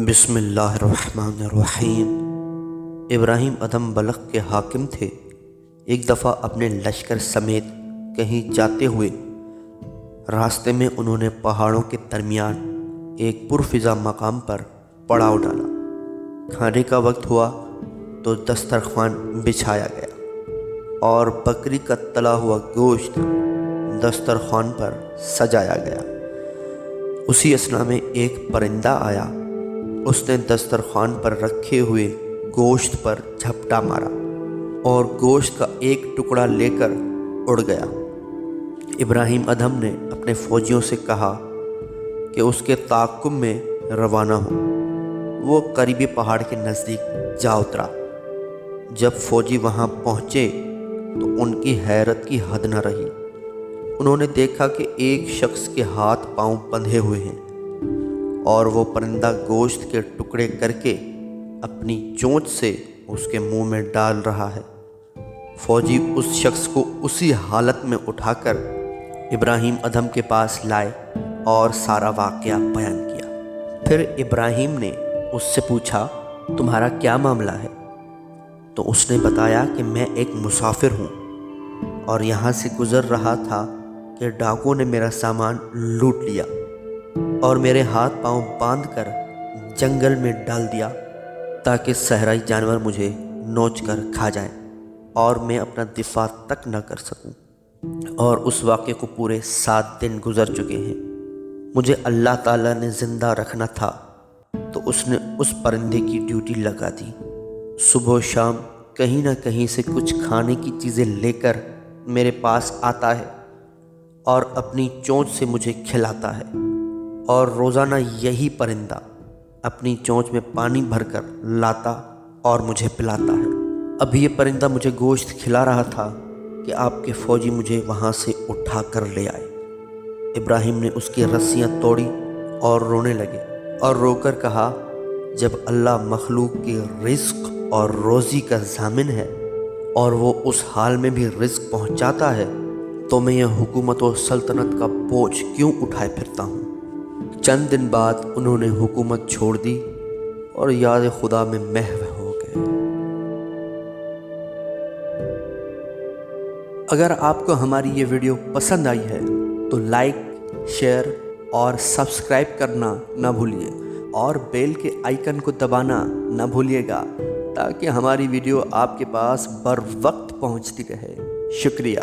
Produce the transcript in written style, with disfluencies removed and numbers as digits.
بسم اللہ الرحمن الرحیم۔ ابراہیم ادھم بلخ کے حاکم تھے۔ ایک دفعہ اپنے لشکر سمیت کہیں جاتے ہوئے راستے میں انہوں نے پہاڑوں کے درمیان ایک پرفضا مقام پر پڑاؤ ڈالا۔ کھانے کا وقت ہوا تو دسترخوان بچھایا گیا اور بکری کا تلا ہوا گوشت دسترخوان پر سجایا گیا۔ اسی اثنا میں ایک پرندہ آیا۔ اس نے دسترخوان پر رکھے ہوئے گوشت پر جھپٹا مارا اور گوشت کا ایک ٹکڑا لے کر اڑ گیا۔ ابراہیم ادھم نے اپنے فوجیوں سے کہا کہ اس کے تعاقب میں روانہ ہوں۔ وہ قریبی پہاڑ کے نزدیک جا اترا۔ جب فوجی وہاں پہنچے تو ان کی حیرت کی حد نہ رہی۔ انہوں نے دیکھا کہ ایک شخص کے ہاتھ پاؤں بندھے ہوئے ہیں اور وہ پرندہ گوشت کے ٹکڑے کر کے اپنی چونچ سے اس کے منہ میں ڈال رہا ہے۔ فوجی اس شخص کو اسی حالت میں اٹھا کر ابراہیم ادھم کے پاس لائے اور سارا واقعہ بیان کیا۔ پھر ابراہیم نے اس سے پوچھا، تمہارا کیا معاملہ ہے؟ تو اس نے بتایا کہ میں ایک مسافر ہوں اور یہاں سے گزر رہا تھا کہ ڈاکوؤں نے میرا سامان لوٹ لیا اور میرے ہاتھ پاؤں باندھ کر جنگل میں ڈال دیا تاکہ صحرائی جانور مجھے نوچ کر کھا جائیں اور میں اپنا دفاع تک نہ کر سکوں۔ اور اس واقعے کو پورے 7 دن گزر چکے ہیں۔ مجھے اللہ تعالیٰ نے زندہ رکھنا تھا تو اس نے اس پرندے کی ڈیوٹی لگا دی۔ صبح و شام کہیں نہ کہیں سے کچھ کھانے کی چیزیں لے کر میرے پاس آتا ہے اور اپنی چونچ سے مجھے کھلاتا ہے، اور روزانہ یہی پرندہ اپنی چونچ میں پانی بھر کر لاتا اور مجھے پلاتا ہے۔ ابھی یہ پرندہ مجھے گوشت کھلا رہا تھا کہ آپ کے فوجی مجھے وہاں سے اٹھا کر لے آئے۔ ابراہیم نے اس کی رسیاں توڑی اور رونے لگے اور رو کر کہا، جب اللہ مخلوق کی رزق اور روزی کا ضامن ہے اور وہ اس حال میں بھی رزق پہنچاتا ہے تو میں یہ حکومت و سلطنت کا بوجھ کیوں اٹھائے پھرتا ہوں؟ چند دن بعد انہوں نے حکومت چھوڑ دی اور یاد خدا میں محو ہو گئے۔ اگر آپ کو ہماری یہ ویڈیو پسند آئی ہے تو لائک، شیئر اور سبسکرائب کرنا نہ بھولیے اور بیل کے آئیکن کو دبانا نہ بھولیے گا تاکہ ہماری ویڈیو آپ کے پاس بر وقت پہنچتی رہے۔ شکریہ۔